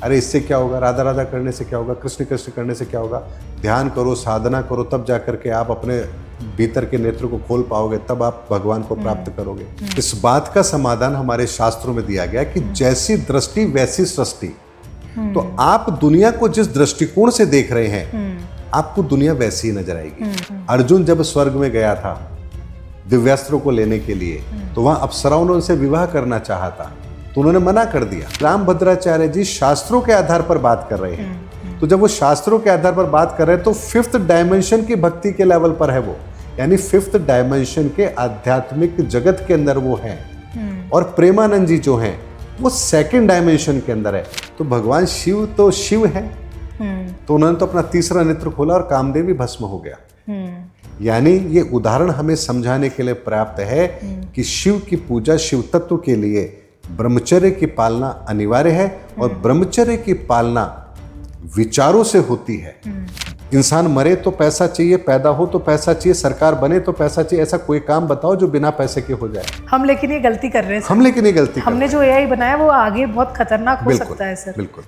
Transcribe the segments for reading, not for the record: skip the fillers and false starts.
अरे इससे क्या होगा, राधा राधा करने से क्या होगा, कृष्ण कृष्ण करने से क्या होगा, ध्यान करो, साधना करो, तब जा करके आप अपने भीतर के नेत्र को खोल पाओगे, तब आप भगवान को प्राप्त करोगे। इस बात का समाधान हमारे शास्त्रों में दिया गया कि जैसी दृष्टि वैसी सृष्टि। तो आप दुनिया को जिस दृष्टिकोण से देख रहे हैं, आपको दुनिया वैसी ही नजर आएगी। अर्जुन जब स्वर्ग में गया था दिव्यास्त्रों को लेने के लिए, तो वहां अप्सराओं ने उनसे विवाह करना चाहा था, तो उन्होंने मना कर दिया। रामभद्राचार्य जी शास्त्रों के आधार पर बात कर रहे हैं, तो जब वो शास्त्रों के आधार पर बात कर रहे हैं तो फिफ्थ डायमेंशन की भक्ति के लेवल पर है वो, यानी फिफ्थ डायमेंशन के आध्यात्मिक जगत के अंदर वो हैं। और प्रेमानंद जी जो हैं वो सेकंड डायमेंशन के अंदर है। तो भगवान शिव तो शिव है, तो उन्होंने तो अपना तीसरा नेत्र खोला और कामदेव भी भस्म हो गया। यानी ये उदाहरण हमें समझाने के लिए पर्याप्त है कि शिव की पूजा, शिव तत्व के लिए ब्रह्मचर्य की पालना अनिवार्य है, और ब्रह्मचर्य की पालना विचारों से होती है। इंसान मरे तो पैसा चाहिए, पैदा हो तो पैसा चाहिए, सरकार बने तो पैसा चाहिए, ऐसा कोई काम बताओ जो बिना पैसे के हो जाए। हम लेकिन ये गलती कर रहे हैं। हम लेकिन ये गलती हमने जो एआई बनाया वो आगे बहुत खतरनाक हो सकता है सर। बिल्कुल।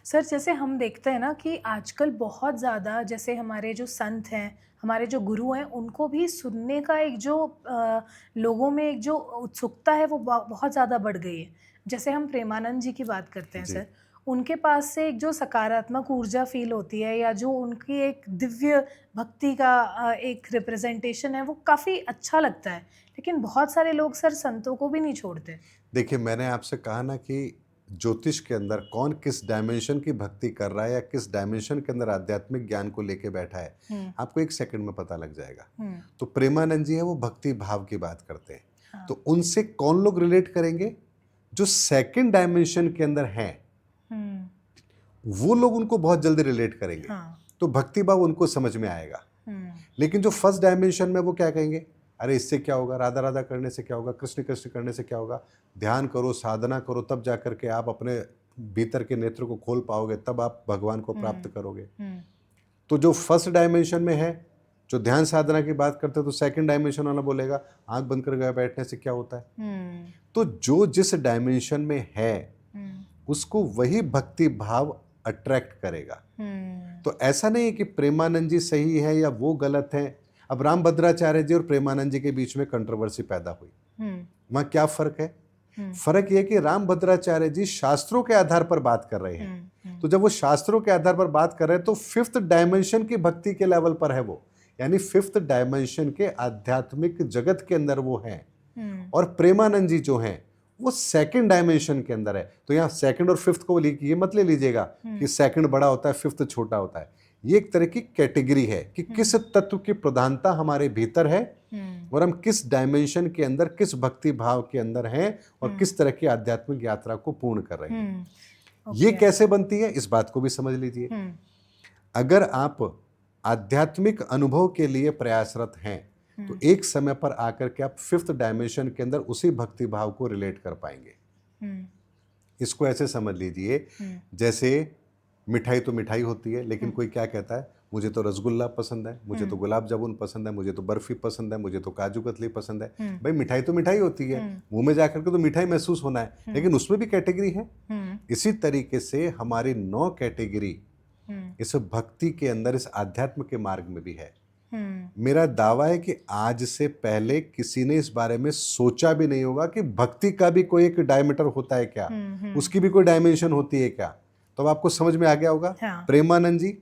सर जैसे हम देखते हैं ना कि आजकल बहुत ज़्यादा, जैसे हमारे जो संत हैं, हमारे जो गुरु हैं, उनको भी सुनने का एक जो लोगों में एक जो उत्सुकता है वो बहुत ज़्यादा बढ़ गई है। जैसे हम प्रेमानंद जी की बात करते हैं सर, उनके पास से एक जो सकारात्मक ऊर्जा फील होती है, या जो उनकी एक दिव्य भक्ति का एक रिप्रेजेंटेशन है, वो काफ़ी अच्छा लगता है। लेकिन बहुत सारे लोग सर संतों को भी नहीं छोड़ते। देखिए, मैंने आपसे कहा ना कि ज्योतिष के अंदर कौन किस डायमेंशन की भक्ति कर रहा है या किस डायमेंशन के अंदर आध्यात्मिक ज्ञान को लेके बैठा है, आपको एक सेकंड में पता लग जाएगा। तो प्रेमानंद जी है, वो भक्ति भाव की बात करते हैं। हाँ। तो उनसे कौन लोग रिलेट करेंगे? जो सेकंड डायमेंशन के अंदर हैं, वो लोग उनको बहुत जल्दी रिलेट करेंगे। हाँ। तो भक्ति भाव उनको समझ में आएगा। लेकिन जो फर्स्ट डायमेंशन में, वो क्या कहेंगे, अरे इससे क्या होगा, राधा राधा करने से क्या होगा, कृष्ण कृष्ण करने से क्या होगा, ध्यान करो, साधना करो, तब जा करके आप अपने भीतर के नेत्र को खोल पाओगे, तब आप भगवान को प्राप्त करोगे। तो जो फर्स्ट डायमेंशन में है, जो ध्यान साधना की बात करते हैं, तो सेकंड डायमेंशन वाला बोलेगा आंख बंद कर बैठने से क्या होता है। तो जो जिस डायमेंशन में है उसको वही भक्ति भाव अट्रैक्ट करेगा। तो ऐसा नहीं है कि प्रेमानंद जी सही है या वो गलत है। अब रामभद्राचार्य जी और प्रेमानंद जी के बीच में कंट्रोवर्सी पैदा हुई, वहां क्या फर्क है? फर्क यह कि रामभद्राचार्य जी शास्त्रों के आधार पर बात कर रहे हैं। तो जब वो शास्त्रों के आधार पर बात कर रहे हैं तो फिफ्थ डायमेंशन की भक्ति के लेवल पर है वो, यानी फिफ्थ डायमेंशन के आध्यात्मिक जगत के अंदर वो है। और प्रेमानंद जी जो हैं वो सेकंड डायमेंशन के अंदर है। तो यहाँ सेकंड और फिफ्थ को ये मत ले लीजिएगा कि सेकंड बड़ा होता है, फिफ्थ छोटा होता है। ये एक तरह की कैटेगरी है कि किस तत्व की प्रधानता हमारे भीतर है और हम किस डायमेंशन के अंदर, किस भक्ति भाव के अंदर हैं और किस तरह की आध्यात्मिक यात्रा को पूर्ण कर रहे हैं। ये कैसे बनती है, इस बात को भी समझ लीजिए। अगर आप आध्यात्मिक अनुभव के लिए प्रयासरत हैं तो एक समय पर आकर के आप फिफ्थ डायमेंशन के अंदर उसी भक्ति भाव को रिलेट कर पाएंगे। इसको ऐसे समझ लीजिए, जैसे मिठाई तो मिठाई होती है, लेकिन कोई क्या कहता है, मुझे तो रसगुल्ला पसंद है, मुझे तो गुलाब जामुन पसंद है, मुझे तो बर्फी पसंद है, मुझे तो काजू कतली पसंद है। भाई मिठाई तो मिठाई होती है, मुंह में जाकर के तो मिठाई महसूस होना है, लेकिन उसमें भी कैटेगरी है। इसी तरीके से हमारी 9 कैटेगरी इस भक्ति के अंदर, इस आध्यात्म के मार्ग में भी है। मेरा दावा है कि आज से पहले किसी ने इस बारे में सोचा भी नहीं होगा कि भक्ति का भी कोई एक डायमीटर होता है क्या, उसकी भी कोई डायमेंशन होती है क्या। तो अब आपको समझ में आ गया होगा। हाँ। प्रेमानंद जी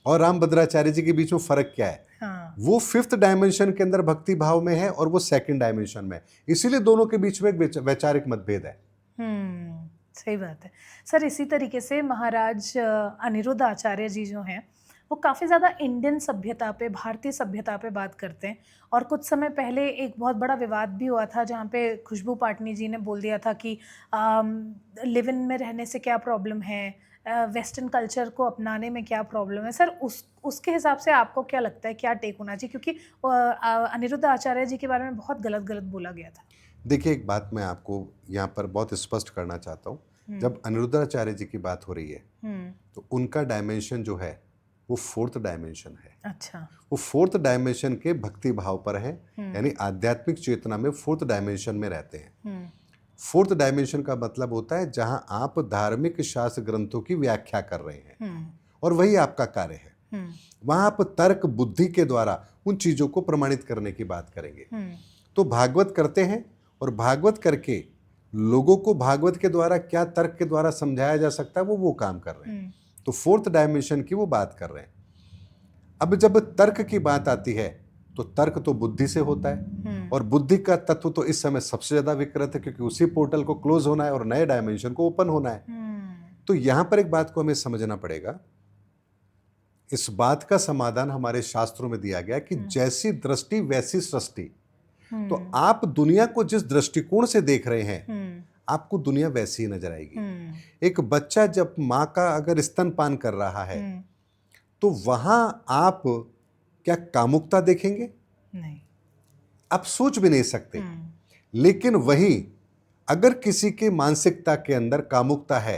और रामभद्राचार्य जी के बीच में फर्क क्या है। हाँ। वो फिफ्थ डायमेंशन के अंदर भक्ति भाव में है और वो सेकंड डायमेंशन में, इसीलिए दोनों के बीच में एक वैचारिक मतभेद है। सही बात है सर। इसी तरीके से महाराज अनिरुद्ध आचार्य जी जो हैं वो काफ़ी ज़्यादा इंडियन सभ्यता पे, भारतीय सभ्यता पे बात करते हैं। और कुछ समय पहले एक बहुत बड़ा विवाद भी हुआ था जहाँ पे खुशबू पाटनी जी ने बोल दिया था कि लिव इन में रहने से क्या प्रॉब्लम है, वेस्टर्न कल्चर को अपनाने में क्या प्रॉब्लम है। सर उसके हिसाब से आपको क्या लगता है, क्या टेक होना चाहिए? क्योंकि अनिरुद्ध आचार्य जी के बारे में बहुत गलत बोला गया था। देखिए, एक बात मैं आपको यहाँ पर बहुत स्पष्ट करना चाहता हूँ जब अनिरुद्धाचार्य जी की बात हो रही है तो उनका डायमेंशन जो है वो 4th डायमेंशन है। अच्छा। वो 4th डायमेंशन के भक्ति भाव पर है, यानी आध्यात्मिक चेतना में 4th डायमेंशन में रहते हैं। 4th डायमेंशन का मतलब होता है जहां आप धार्मिक शास्त्र ग्रंथों की व्याख्या कर रहे हैं और वही आपका कार्य है। वहां आप तर्क बुद्धि के द्वारा उन चीजों को प्रमाणित करने की बात करेंगे। तो भागवत करते हैं और भागवत करके लोगों को भागवत के द्वारा क्या तर्क के द्वारा समझाया जा सकता है वो काम कर रहे हैं। तो 4th डायमेंशन की वो बात कर रहे हैं। अब जब तर्क की बात आती है तो तर्क तो बुद्धि से होता है और बुद्धि का तत्व तो इस समय सबसे ज्यादा विकृत है, क्योंकि उसी पोर्टल को क्लोज होना है और नए डायमेंशन को ओपन होना है। तो यहां पर एक बात को हमें समझना पड़ेगा, इस बात का समाधान हमारे शास्त्रों में दिया गया कि जैसी दृष्टि वैसी सृष्टि। तो आप दुनिया को जिस दृष्टिकोण से देख रहे हैं आपको दुनिया वैसी ही नजर आएगी। एक बच्चा जब माँ का अगर स्तनपान कर रहा है तो वहां आप क्या कामुकता देखेंगे? नहीं, आप सोच भी नहीं सकते। लेकिन वहीं अगर किसी के मानसिकता के अंदर कामुकता है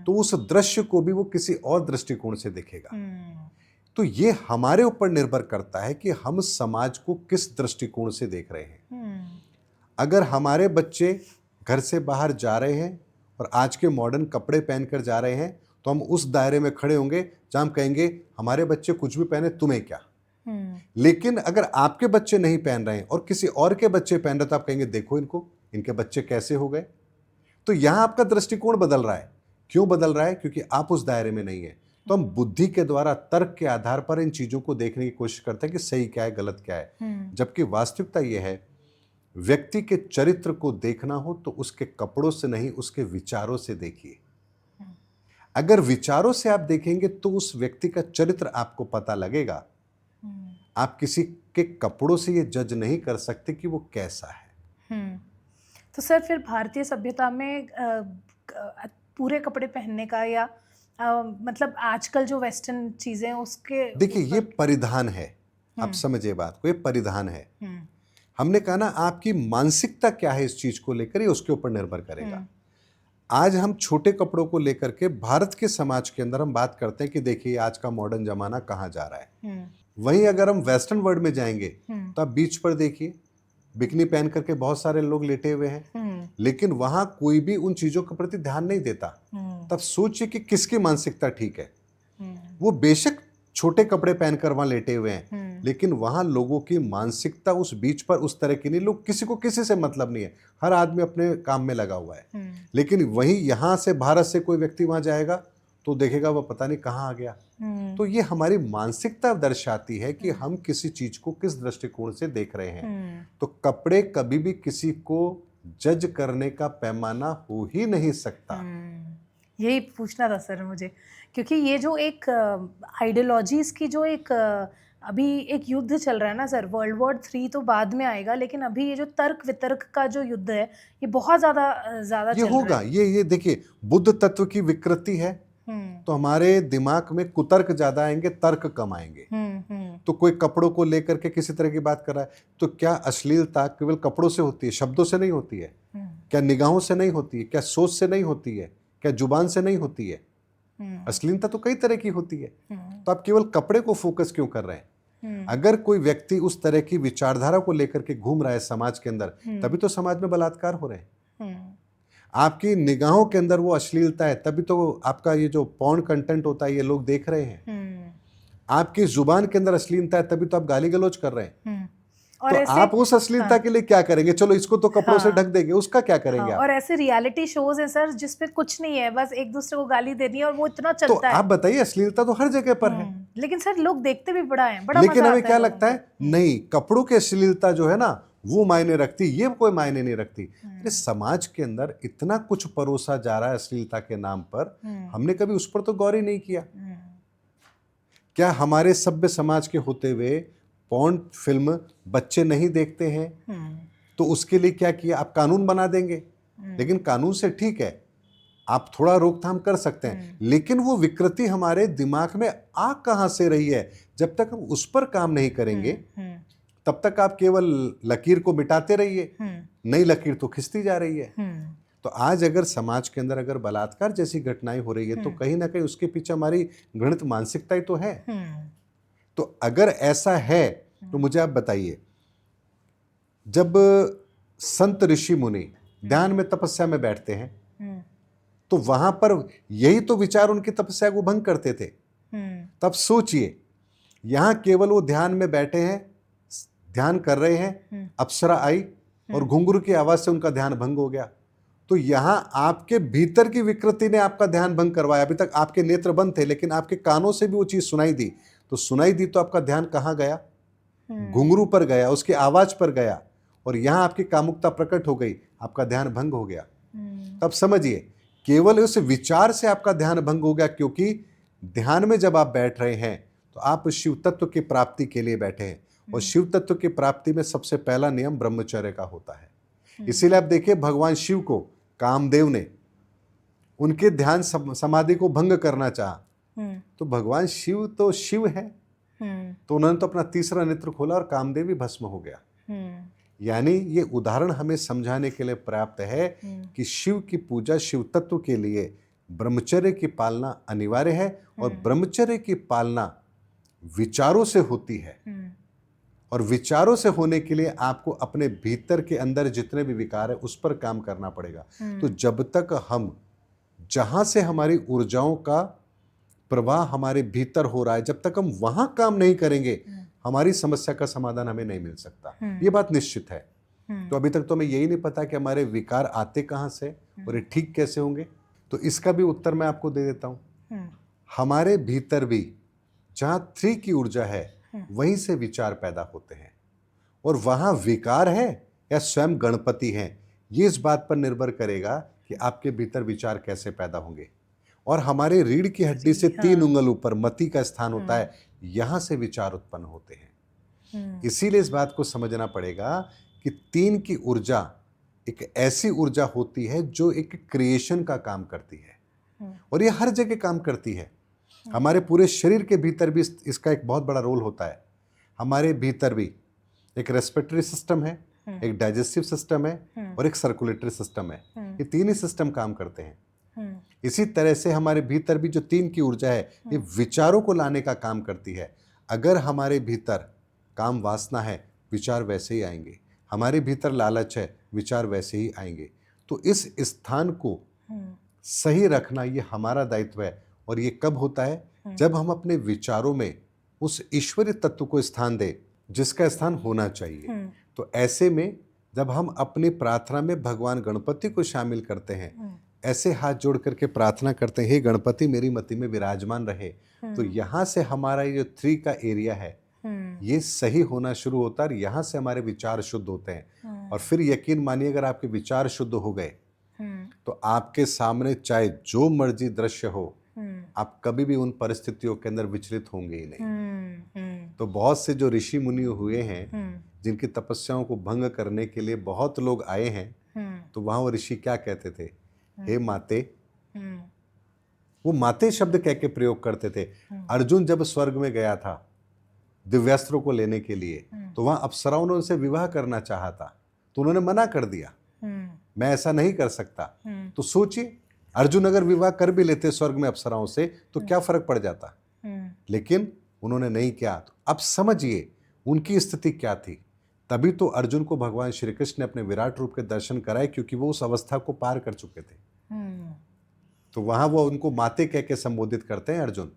तो उस दृश्य को भी वो किसी और दृष्टिकोण से देखेगा। तो ये हमारे ऊपर निर्भर करता है कि हम समाज को किस दृष्टिकोण से देख रहे हैं। अगर हमारे बच्चे घर से बाहर जा रहे हैं और आज के मॉडर्न कपड़े पहनकर जा रहे हैं तो हम उस दायरे में खड़े होंगे जहां हम कहेंगे हमारे बच्चे कुछ भी पहने तुम्हें क्या। लेकिन अगर आपके बच्चे नहीं पहन रहे हैं और किसी और के बच्चे पहन रहे तो आप कहेंगे देखो इनको, इनके बच्चे कैसे हो गए। तो यहां आपका दृष्टिकोण बदल रहा है। क्यों बदल रहा है? क्योंकि आप उस दायरे में नहीं है। तो हम बुद्धि के द्वारा तर्क के आधार पर इन चीजों को देखने की कोशिश करते हैं कि सही क्या है गलत क्या है। जबकि वास्तविकता यह है, व्यक्ति के चरित्र को देखना हो तो उसके कपड़ों से नहीं उसके विचारों से देखिए। अगर विचारों से आप देखेंगे तो उस व्यक्ति का चरित्र आपको पता लगेगा। आप किसी के कपड़ों से ये जज नहीं कर सकते कि वो कैसा है। तो सर फिर भारतीय सभ्यता में पूरे कपड़े पहनने का या मतलब आजकल जो वेस्टर्न चीजें उसके देखिए ये परिधान है। आप समझिए बात को, ये परिधान है। हमने कहा ना आपकी मानसिकता क्या है इस चीज को लेकर, ये उसके ऊपर निर्भर करेगा। आज हम छोटे कपड़ों को लेकर के भारत के समाज के अंदर हम बात करते हैं कि देखिए आज का मॉडर्न जमाना कहाँ जा रहा है। वहीं अगर हम वेस्टर्न वर्ल्ड में जाएंगे तो आप बीच पर देखिए बिकनी पहन करके बहुत सारे लोग लेटे हुए हैं, लेकिन वहां कोई भी उन चीजों के प्रति ध्यान नहीं देता। तब सोचिए कि किसकी मानसिकता ठीक है। वो बेशक छोटे कपड़े पहनकर वहां लेटे हुए हैं, लेकिन वहां लोगों की मानसिकता उस बीच पर उस तरह की नहीं। लोग किसी को किसी से मतलब नहीं है, हर आदमी अपने काम में लगा हुआ है। लेकिन वहीं यहां से भारत से कोई व्यक्ति वहां जाएगा तो देखेगा वह पता नहीं कहां आ गया। तो ये हमारी मानसिकता दर्शाती है कि हम किसी चीज को किस दृष्टिकोण से देख रहे हैं। तो कपड़े कभी भी किसी को जज करने का पैमाना हो ही नहीं सकता। यही पूछना था सर मुझे, क्योंकि ये जो एक आइडियोलॉजीज की जो एक अभी एक युद्ध चल रहा है ना सर, वर्ल्ड वॉर 3 तो बाद में आएगा, लेकिन अभी ये जो तर्क वितर्क का जो युद्ध है ये बहुत ज्यादा ये चल होगा। रहा है। ये देखिए बुद्ध तत्व की विकृति है तो हमारे दिमाग में कुतर्क ज्यादा आएंगे, तर्क कम आएंगे। तो कोई कपड़ों को लेकर के किसी तरह की बात कर रहा है तो क्या अश्लीलता केवल कपड़ों से होती है, शब्दों से नहीं होती है? क्या निगाहों से नहीं होती है? क्या सोच से नहीं होती है? क्या जुबान से नहीं होती है? अश्लीलता तो कई तरह की होती है। तो आप केवल कपड़े को फोकस क्यों कर रहे हैं? अगर कोई व्यक्ति उस तरह की विचारधारा को लेकर के घूम रहा है समाज के अंदर, तभी तो समाज में बलात्कार हो रहे हैं। आपकी निगाहों के अंदर वो अश्लीलता है, तभी तो आपका ये जो पॉर्न कंटेंट होता है ये लोग देख रहे हैं। आपकी जुबान के अंदर अश्लीलता है, तभी तो आप गाली गलौज कर रहे हैं। और तो ऐसे, आप उस अश्लीलता के लिए क्या करेंगे? चलो इसको तो कपड़ों से ढक देंगे, उसका क्या करेंगे आप? और ऐसे रियलिटी शोज हैं सर जिसपे कुछ नहीं है, बस एक दूसरे को गाली देनी है और वो इतना तो चलता है। आप बताइए, अश्लीलता तो हर जगह पर है। लेकिन सर लोग देखते भी बड़ा है, बड़ा लेकिन मजा हमें आता क्या है लगता है, नहीं कपड़ों की अश्लीलता जो है ना वो मायने रखती, ये कोई मायने नहीं रखती। इस समाज के अंदर इतना कुछ परोसा जा रहा है अश्लीलता के नाम पर, हमने कभी उस पर तो गौर ही नहीं किया। क्या हमारे सभ्य समाज के होते हुए पॉर्न फिल्म बच्चे नहीं देखते हैं? तो उसके लिए क्या किया? आप कानून बना देंगे, लेकिन कानून से ठीक है आप थोड़ा रोकथाम कर सकते हैं, लेकिन वो विकृति हमारे दिमाग में आ कहां से रही है? जब तक हम उस पर काम नहीं करेंगे तब तक आप केवल लकीर को मिटाते रहिए, नई लकीर तो खिंचती जा रही है। तो आज अगर समाज के अंदर अगर बलात्कार जैसी घटनाएं हो रही है तो कहीं ना कहीं उसके पीछे हमारी घृणित मानसिकता ही तो है। तो अगर ऐसा है तो मुझे आप बताइए, जब संत ऋषि मुनि ध्यान में तपस्या में बैठते हैं तो वहां पर यही तो विचार उनकी तपस्या को भंग करते थे। तब सोचिए, यहां केवल वो ध्यान में बैठे हैं, ध्यान कर रहे हैं, अप्सरा आई और घुंघरू की आवाज से उनका ध्यान भंग हो गया। तो यहां आपके भीतर की विकृति ने आपका ध्यान भंग करवाया। अभी तक आपके नेत्र बंद थे लेकिन आपके कानों से भी वो चीज सुनाई दी, तो सुनाई दी तो आपका ध्यान कहां गया? घुंघरू पर गया, उसकी आवाज पर गया, और यहां आपकी कामुकता प्रकट हो गई, आपका ध्यान भंग हो गया। तब समझिए, केवल उस विचार से आपका ध्यान भंग हो गया, क्योंकि ध्यान में जब आप बैठ रहे हैं तो आप शिव तत्व की प्राप्ति के लिए बैठे हैं, और शिव तत्व की प्राप्ति में सबसे पहला नियम ब्रह्मचर्य का होता है। इसीलिए आप देखिए, भगवान शिव को कामदेव ने उनके ध्यान समाधि को भंग करना चाहा, तो भगवान शिव तो शिव है, तो उन्होंने तो अपना तीसरा नेत्र खोला और कामदेव भी भस्म हो गया। यानी ये उदाहरण हमें समझाने के लिए पर्याप्त है कि शिव की पूजा, शिव तत्व के लिए ब्रह्मचर्य की पालना अनिवार्य है, और ब्रह्मचर्य की पालना विचारों से होती है, और विचारों से होने के लिए आपको अपने भीतर के अंदर जितने भी विकार है उस पर काम करना पड़ेगा। तो जब तक हम, जहां से हमारी ऊर्जाओं का प्रवाह हमारे भीतर हो रहा है, जब तक हम वहां काम नहीं करेंगे, हमारी समस्या का समाधान हमें नहीं मिल सकता। ये बात निश्चित है। तो अभी तक तो हमें यही नहीं पता कि हमारे विकार आते कहां से और ये ठीक कैसे होंगे। तो इसका भी उत्तर मैं आपको दे देता हूं। हमारे भीतर भी जहां 3 की ऊर्जा है वहीं से विचार पैदा होते हैं, और वहां विकार है या स्वयं गणपति हैं, ये इस बात पर निर्भर करेगा कि आपके भीतर विचार कैसे पैदा होंगे। और हमारे रीढ़ की हड्डी से 3 उंगल ऊपर मति का स्थान होता है, यहां से विचार उत्पन्न होते हैं। इसीलिए इस बात को समझना पड़ेगा कि 3 की ऊर्जा एक ऐसी ऊर्जा होती है जो एक क्रिएशन का काम करती है, और ये हर जगह काम करती है। हमारे पूरे शरीर के भीतर भी इसका एक बहुत बड़ा रोल होता है। हमारे भीतर भी एक रेस्पिरेटरी सिस्टम है, एक डाइजेस्टिव सिस्टम है और एक सर्कुलेटरी सिस्टम है। ये 3 ही सिस्टम काम करते हैं। इसी तरह से हमारे भीतर भी जो 3 की ऊर्जा है, ये विचारों को लाने का काम करती है। अगर हमारे भीतर काम वासना है, विचार वैसे ही आएंगे। हमारे भीतर लालच है, विचार वैसे ही आएंगे। तो इस स्थान को सही रखना ये हमारा दायित्व है। और ये कब होता है? जब हम अपने विचारों में उस ईश्वरीय तत्व को स्थान दें जिसका स्थान होना चाहिए। तो ऐसे में जब हम अपनी प्रार्थना में भगवान गणपति को शामिल करते हैं, ऐसे हाथ जोड़ करके प्रार्थना करते हैं, हे गणपति मेरी मति में विराजमान रहे, तो यहाँ से हमारा ये जो 3 का एरिया है ये सही होना शुरू होता है, और यहाँ से हमारे विचार शुद्ध होते हैं। और फिर यकीन मानिए, अगर आपके विचार शुद्ध हो गए तो आपके सामने चाहे जो मर्जी दृश्य हो, आप कभी भी उन परिस्थितियों के अंदर विचलित होंगे ही नहीं। तो बहुत से जो ऋषि मुनि हुए हैं, जिनकी तपस्याओं को भंग करने के लिए बहुत लोग आए हैं, तो वहां वो ऋषि क्या कहते थे? हे माते। वो माते शब्द कह के प्रयोग करते थे। अर्जुन जब स्वर्ग में गया था दिव्यास्त्रों को लेने के लिए, तो वहां अप्सराओं ने उनसे विवाह करना चाहा था, तो उन्होंने मना कर दिया, मैं ऐसा नहीं कर सकता। तो सोचिए, अर्जुन अगर विवाह कर भी लेते स्वर्ग में अप्सराओं से तो क्या फर्क पड़ जाता, लेकिन उन्होंने नहीं किया। तो अब समझिए उनकी स्थिति क्या थी। तभी तो अर्जुन को भगवान श्री कृष्ण ने अपने विराट रूप के दर्शन कराए, क्योंकि वो उस अवस्था को पार कर चुके थे। तो वहां वो उनको माते कह के संबोधित करते हैं अर्जुन,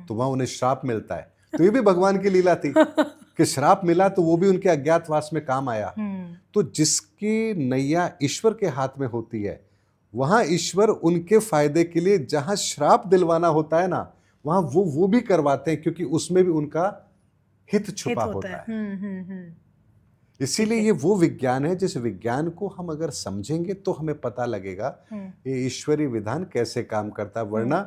तो वहां उन्हें श्राप मिलता है। तो ये भी भगवान की लीला थी कि श्राप मिला तो वो भी उनके अज्ञातवास में काम आया। तो जिसकी नैया ईश्वर के हाथ में होती है, वहां ईश्वर उनके फायदे के लिए जहां श्राप दिलवाना होता है ना, वहां वो भी करवाते हैं, क्योंकि उसमें भी उनका हित छुपा होता है। इसीलिए ये वो विज्ञान है जिस विज्ञान को हम अगर समझेंगे तो हमें पता लगेगा ये ईश्वरीय विधान कैसे काम करता है। वरना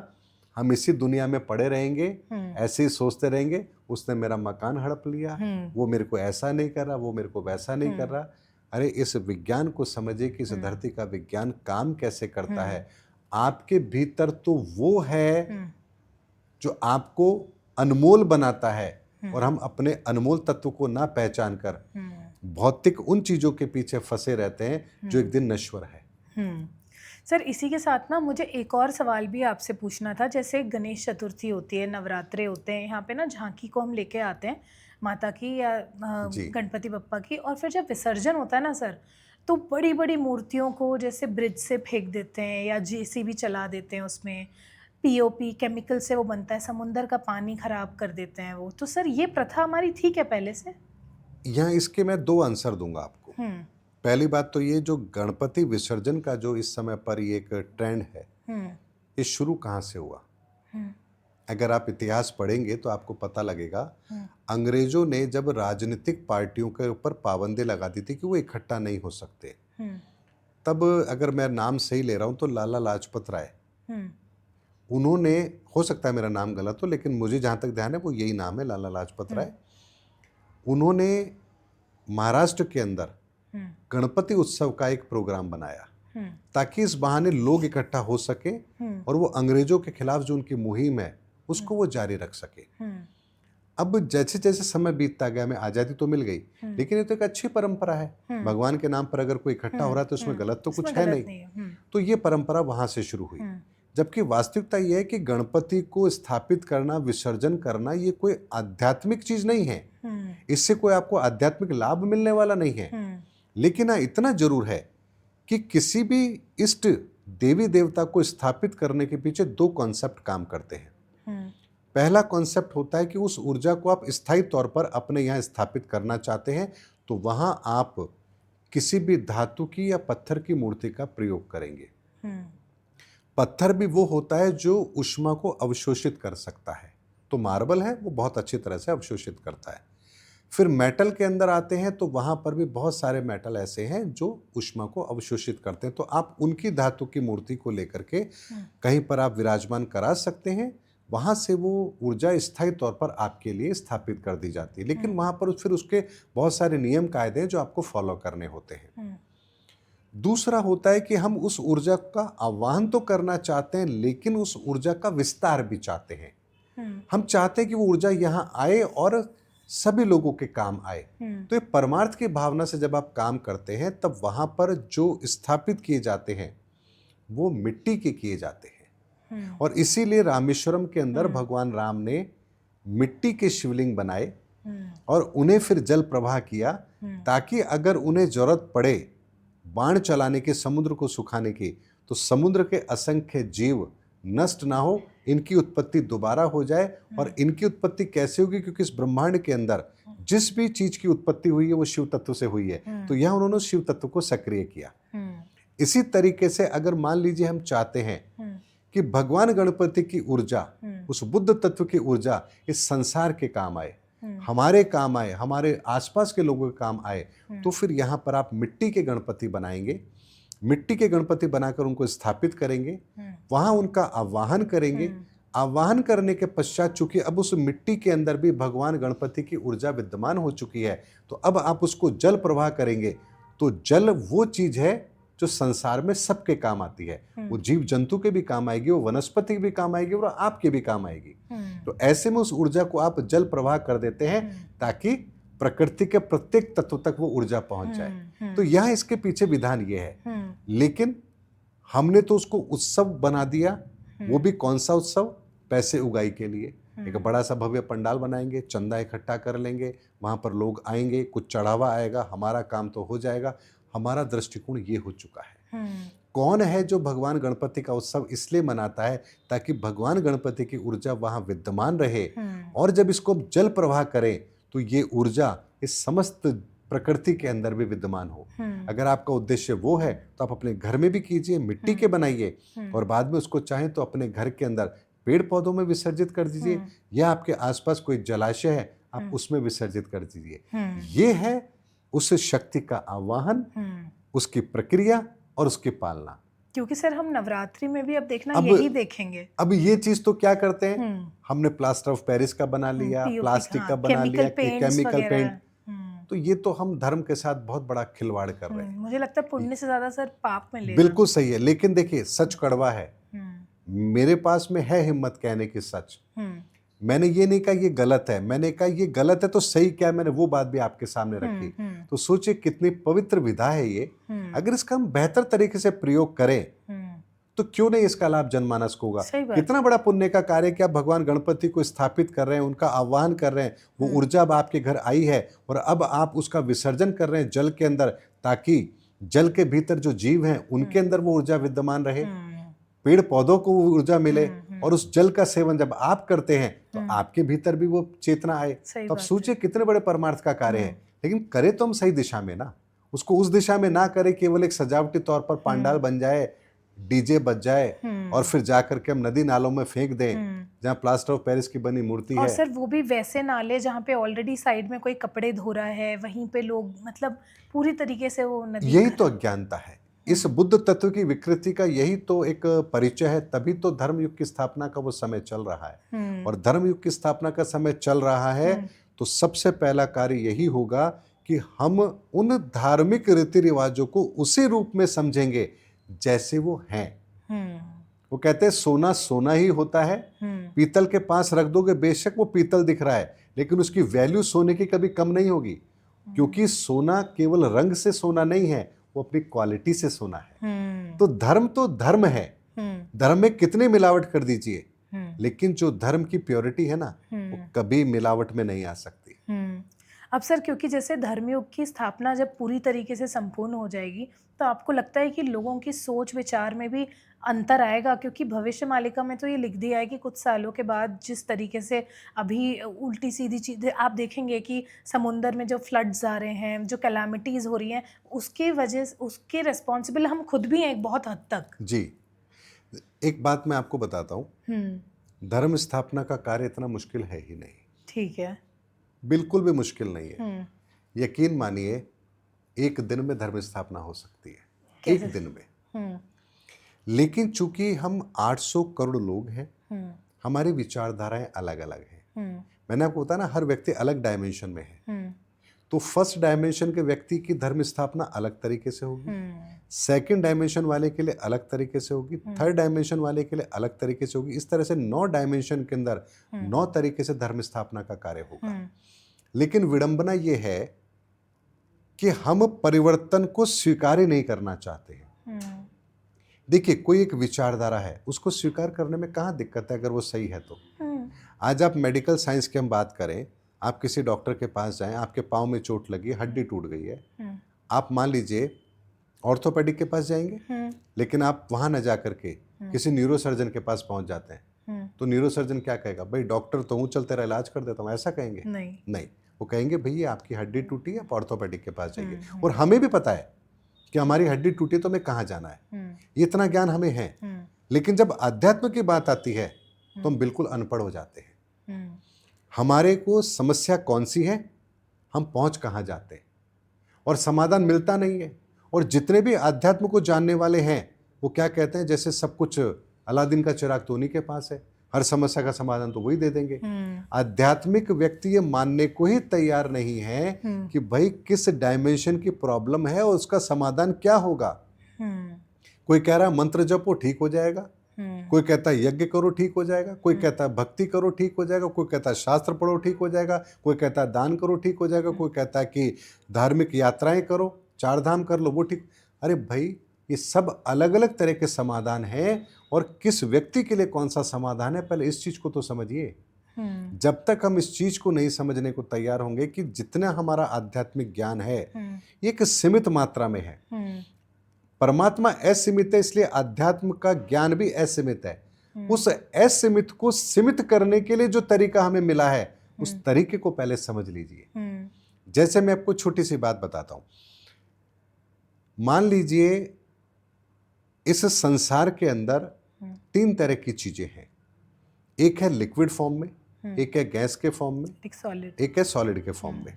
हम इसी दुनिया में पड़े रहेंगे, ऐसे ही सोचते रहेंगे, उसने मेरा मकान हड़प लिया, वो मेरे को ऐसा नहीं कर रहा, वो मेरे को वैसा नहीं कर रहा। अरे इस विज्ञान को समझिए कि इस धरती का विज्ञान काम कैसे करता है। आपके भीतर तो वो है जो आपको अनमोल बनाता है, और हम अपने अनमोल तत्व को ना पहचान कर भौतिक उन चीजों के पीछे फंसे रहते हैं जो एक दिन नश्वर है। सर इसी के साथ ना मुझे एक और सवाल भी आपसे पूछना था। जैसे गणेश चतुर्थी होती है, नवरात्रे होते हैं, यहाँ पे ना झांकी को हम लेके आते हैं माता की या जी। गणपति बप्पा की, और फिर जब विसर्जन होता है ना सर, तो बड़ी बड़ी मूर्तियों को जैसे ब्रिज से फेंक देते हैं या जेसीबी चला देते हैं, उसमें पीओपी केमिकल से वो बनता है, समुंदर का पानी खराब कर देते हैं वो। तो सर ये प्रथा हमारी ठीक है पहले से? यहाँ इसके मैं 2 आंसर दूंगा आपको। हम्म पहली बात तो ये जो गणपति विसर्जन का जो इस समय पर ये एक ट्रेंड है, हम्म ये शुरू कहाँ से हुआ? हम्म अगर आप इतिहास पढ़ेंगे तो आपको पता लगेगा, हम्म अंग्रेजों ने जब राजनीतिक पार्टियों के ऊपर पाबंदी लगा दी थी कि वो इकट्ठा नहीं हो सकते, हम्म तब अगर मैं नाम सही ले रहा हूँ तो लाला लाजपत राय, हम्म उन्होंने, हो सकता है मेरा नाम गलत हो लेकिन मुझे जहाँ तक ध्यान है वो यही नाम है, लाला लाजपत राय, उन्होंने महाराष्ट्र के अंदर हम्म गणपति उत्सव का एक प्रोग्राम बनाया हम्म ताकि इस बहाने लोग इकट्ठा हो सके हम्म और वो अंग्रेजों के खिलाफ जो उनकी मुहिम है उसको वो जारी रख सके। हम्म अब जैसे जैसे समय बीतता गया, हमें आज़ादी तो मिल गई, लेकिन ये तो एक अच्छी परंपरा है, भगवान के नाम पर अगर कोई इकट्ठा हो रहा है तो उसमें गलत तो कुछ इसमें है गलत नहीं। है। तो ये परंपरा वहां से शुरू हुई। जबकि वास्तविकता ये है कि गणपति को स्थापित करना, विसर्जन करना, ये कोई आध्यात्मिक चीज नहीं है, इससे कोई आपको आध्यात्मिक लाभ मिलने वाला नहीं है। लेकिन हाँ, इतना जरूर है कि किसी भी इष्ट देवी देवता को स्थापित करने के पीछे 2 कॉन्सेप्ट काम करते हैं। पहला कॉन्सेप्ट होता है कि उस ऊर्जा को आप स्थायी तौर पर अपने यहाँ स्थापित करना चाहते हैं, तो वहां आप किसी भी धातु की या पत्थर की मूर्ति का प्रयोग करेंगे। पत्थर भी वो होता है जो ऊष्मा को अवशोषित कर सकता है, तो मार्बल है वो बहुत अच्छी तरह से अवशोषित करता है। फिर मेटल के अंदर आते हैं तो वहां पर भी बहुत सारे मेटल ऐसे हैं जो ऊष्मा को अवशोषित करते हैं, तो आप उनकी धातु की मूर्ति को लेकर के कहीं पर आप विराजमान करा सकते हैं, वहां से वो ऊर्जा स्थायी तौर पर आपके लिए स्थापित कर दी जाती है। लेकिन वहां पर फिर उसके बहुत सारे नियम कायदे हैं जो आपको फॉलो करने होते हैं। दूसरा होता है कि हम उस ऊर्जा का आह्वान तो करना चाहते हैं लेकिन उस ऊर्जा का विस्तार भी चाहते हैं। हम चाहते हैं कि वो ऊर्जा यहाँ आए और सभी लोगों के काम आए। तो ये परमार्थ की भावना से जब आप काम करते हैं तब वहां पर जो स्थापित किए जाते हैं वो मिट्टी के किए जाते हैं। और इसीलिए रामेश्वरम के अंदर भगवान राम ने मिट्टी के शिवलिंग बनाए और उन्हें फिर जल प्रवाह किया ताकि अगर उन्हें जरूरत पड़े बाण चलाने के, समुद्र को सुखाने की, तो समुद्र के असंख्य जीव नष्ट ना हो, इनकी उत्पत्ति दोबारा हो जाए। और इनकी उत्पत्ति कैसे होगी? क्योंकि इस ब्रह्मांड के अंदर जिस भी चीज की उत्पत्ति हुई है वो शिव तत्व से हुई है, तो यह उन्होंने शिव तत्व को सक्रिय किया। इसी तरीके से अगर मान लीजिए हम चाहते हैं कि भगवान गणपति की ऊर्जा, उस बुद्ध तत्व की ऊर्जा इस संसार के काम आए, हमारे काम आए, हमारे आसपास के लोगों के काम आए, तो फिर यहाँ पर आप मिट्टी के गणपति बनाएंगे, मिट्टी के गणपति बनाकर उनको स्थापित करेंगे, वहां उनका आवाहन करेंगे। आवाहन करने के पश्चात चूंकि अब उस मिट्टी के अंदर भी भगवान गणपति की ऊर्जा विद्यमान हो चुकी है, तो अब आप उसको जल प्रवाह करेंगे। तो जल वो चीज है जो संसार में सबके काम आती है, वो जीव जंतु के भी काम आएगी, वो वनस्पति के भी काम आएगी और आपके भी काम आएगी। तो ऐसे में उस ऊर्जा को आप जल प्रवाह कर देते हैं ताकि प्रकृति के प्रत्येक तत्व तक वो ऊर्जा पहुंच जाए। तो यहाँ इसके पीछे विधान ये है। लेकिन हमने तो उसको उत्सव बना दिया, वो भी कौन सा उत्सव? पैसे उगाई के लिए। एक बड़ा सा भव्य पंडाल बनाएंगे, चंदा इकट्ठा कर लेंगे, वहां पर लोग आएंगे, कुछ चढ़ावा आएगा, हमारा काम तो हो जाएगा। हमारा दृष्टिकोण ये हो चुका है। कौन है जो भगवान गणपति का उत्सव इसलिए मनाता है ताकि भगवान गणपति की ऊर्जा वहां विद्यमान रहे, और जब इसको जल प्रवाह करें तो ये ऊर्जा इस समस्त प्रकृति के अंदर भी विद्यमान हो। अगर आपका उद्देश्य वो है तो आप अपने घर में भी कीजिए, मिट्टी के बनाइए, और बाद में उसको चाहें तो अपने घर के अंदर पेड़ पौधों में विसर्जित कर दीजिए, या आपके आसपास कोई जलाशय है आप उसमें विसर्जित कर दीजिए। ये है उस शक्ति का आवाहन, उसकी प्रक्रिया और उसकी पालना। क्योंकि सर हम नवरात्रि में भी अब देखना यही देखेंगे। अब ये चीज तो क्या करते हैं, हमने प्लास्टर ऑफ पेरिस का बना लिया, प्लास्टिक का बना लिया, केमिकल पेंट, तो ये तो हम धर्म के साथ बहुत बड़ा खिलवाड़ कर रहे हैं। मुझे लगता है पुण्य से ज्यादा सर पाप में ले। बिल्कुल सही है, लेकिन देखिए सच कड़वा है। मेरे पास में है हिम्मत कहने की सच। मैंने ये नहीं कहा ये गलत है, मैंने कहा ये गलत है तो सही क्या, मैंने वो बात भी आपके सामने रखी। तो सोचिए कितनी पवित्र विधा है ये। अगर इसका हम बेहतर तरीके से प्रयोग करें तो क्यों नहीं इसका लाभ जनमानस को होगा? सही बात। कितना बड़ा पुण्य का कार्य कि आप भगवान गणपति को स्थापित कर रहे हैं, उनका आह्वान कर रहे हैं, वो ऊर्जा अब आपके घर आई है और अब आप उसका विसर्जन कर रहे हैं जल के अंदर, ताकि जल के भीतर जो जीव हैं उनके अंदर वो ऊर्जा विद्यमान रहे, पेड़ पौधों को वो ऊर्जा मिले, और उस जल का सेवन जब आप करते हैं तो आपके भीतर भी वो चेतना आए। तो आप सोचिए कितने बड़े परमार्थ का कार्य है। लेकिन करे तो हम सही दिशा में ना, उसको उस दिशा में ना करे केवल एक सजावटी तौर पर पांडाल बन जाए, डीजे बज जाए और फिर जाकर के हम नदी नालों में फेंक दें जहाँ प्लास्टर ऑफ पेरिस की बनी मूर्ति और है। सर वो भी वैसे नाले जहाँ पे ऑलरेडी साइड में कोई कपड़े धो रहा है, वहीं पे लोग मतलब पूरी तरीके से वो नदी। यही तो अज्ञानता है। इस बुद्ध तत्व की विकृति का यही तो एक परिचय है। तभी तो धर्म युग की स्थापना का वो समय चल रहा है। और धर्म युग की स्थापना का समय चल रहा है तो सबसे पहला कार्य यही होगा कि हम उन धार्मिक रीति रिवाजों को उसी रूप में समझेंगे जैसे वो हैं। वो कहते हैं सोना सोना ही होता है, पीतल के पास रख दोगे बेशक वो पीतल दिख रहा है, लेकिन उसकी वैल्यू सोने की कभी कम नहीं होगी, क्योंकि सोना केवल रंग से सोना नहीं है, वो अपनी क्वालिटी से सोना है। तो धर्म है। धर्म में कितनी मिलावट कर दीजिए, लेकिन जो धर्म की प्योरिटी है ना, वो कभी मिलावट में नहीं आ सकती। अब सर क्योंकि जैसे धर्मयुग की स्थापना जब पूरी तरीके से संपूर्ण हो जाएगी तो आपको लगता है कि लोगों की सोच विचार में भी अंतर आएगा? क्योंकि भविष्य मालिका में तो ये लिख दिया है कि कुछ सालों के बाद जिस तरीके से अभी उल्टी सीधी चीज़ें आप देखेंगे कि समुंदर में जो फ्लड्स आ रहे हैं, जो कैलामिटीज़ हो रही हैं, उसके वजह उसके रिस्पॉन्सिबल हम खुद भी हैं एक बहुत हद तक। जी, एक बात मैं आपको बताता हूँ, धर्म स्थापना का कार्य इतना मुश्किल है ही नहीं। ठीक है। बिल्कुल भी मुश्किल नहीं है। यकीन मानिए एक दिन में धर्म स्थापना हो सकती है, एक दिन में। लेकिन चूंकि हम 800 करोड़ लोग हैं, हमारी विचारधाराएं अलग अलग हैं। मैंने आपको बताया ना, हर व्यक्ति अलग डायमेंशन में है। तो फर्स्ट डायमेंशन के व्यक्ति की धर्म स्थापना अलग तरीके से होगी, सेकंड डायमेंशन वाले के लिए अलग तरीके से होगी, थर्ड डायमेंशन वाले के लिए अलग तरीके से होगी। इस तरह से 9 डायमेंशन के अंदर 9 तरीके से धर्म स्थापना का कार्य होगा। लेकिन विडंबना यह है कि हम परिवर्तन को स्वीकार ही नहीं करना चाहते हैं। देखिए, कोई एक विचारधारा है, उसको स्वीकार करने में कहाँ दिक्कत है अगर वो सही है तो। आज आप मेडिकल साइंस की हम बात करें, आप किसी डॉक्टर के पास जाएं, आपके पाँव में चोट लगी, हड्डी टूट गई है, आप मान लीजिए ऑर्थोपेडिक के पास जाएंगे, लेकिन आप वहाँ न जा करके किसी न्यूरोसर्जन के पास पहुँच जाते हैं, तो न्यूरोसर्जन क्या कहेगा? भाई डॉक्टर तो हूँ, चल तेरा इलाज कर देता हूँ, ऐसा कहेंगे? नहीं, वो कहेंगे भैया आपकी हड्डी टूटी है, आप ऑर्थोपेडिक के पास जाइए। और हमें भी पता है कि हमारी हड्डी टूटी तो हमें कहाँ जाना है, ये इतना ज्ञान हमें है। लेकिन जब अध्यात्म की बात आती है तो हम बिल्कुल अनपढ़ हो जाते हैं। हमारे को समस्या कौन सी है, हम पहुंच कहाँ जाते हैं, और समाधान मिलता नहीं है। और जितने भी अध्यात्म को जानने वाले हैं वो क्या कहते हैं, जैसे सब कुछ अलादीन का चिराग तो उन्हीं के पास है, हर समस्या का समाधान तो वही दे देंगे। आध्यात्मिक व्यक्ति ये मानने को ही तैयार नहीं है कि भाई किस डायमेंशन की प्रॉब्लम है और उसका समाधान क्या होगा। कोई कह रहा है मंत्र जपो ठीक हो जाएगा, कोई कहता है यज्ञ करो ठीक हो जाएगा, कोई कहता है भक्ति करो ठीक हो जाएगा, कोई कहता है शास्त्र पढ़ो ठीक हो जाएगा, कोई कहता है दान करो ठीक हो जाएगा, कोई कहता है कि धार्मिक यात्राएं करो, 4 धाम कर लो वो ठीक। अरे भाई, ये सब अलग अलग तरह के समाधान हैं, और किस व्यक्ति के लिए कौन सा समाधान है, पहले इस चीज को तो समझिए। जब तक हम इस चीज को नहीं समझने को तैयार होंगे कि जितना हमारा आध्यात्मिक ज्ञान है ये एक सीमित मात्रा में है। परमात्मा असीमित है, इसलिए अध्यात्म का ज्ञान भी असीमित है। उस असीमित को सीमित करने के लिए जो तरीका हमें मिला है, उस तरीके को पहले समझ लीजिए। जैसे मैं आपको छोटी सी बात बताता हूं, मान लीजिए इस संसार के अंदर 3 तरह की चीजें हैं। एक है लिक्विड फॉर्म में, एक है गैस के फॉर्म में, एक है सॉलिड के फॉर्म में।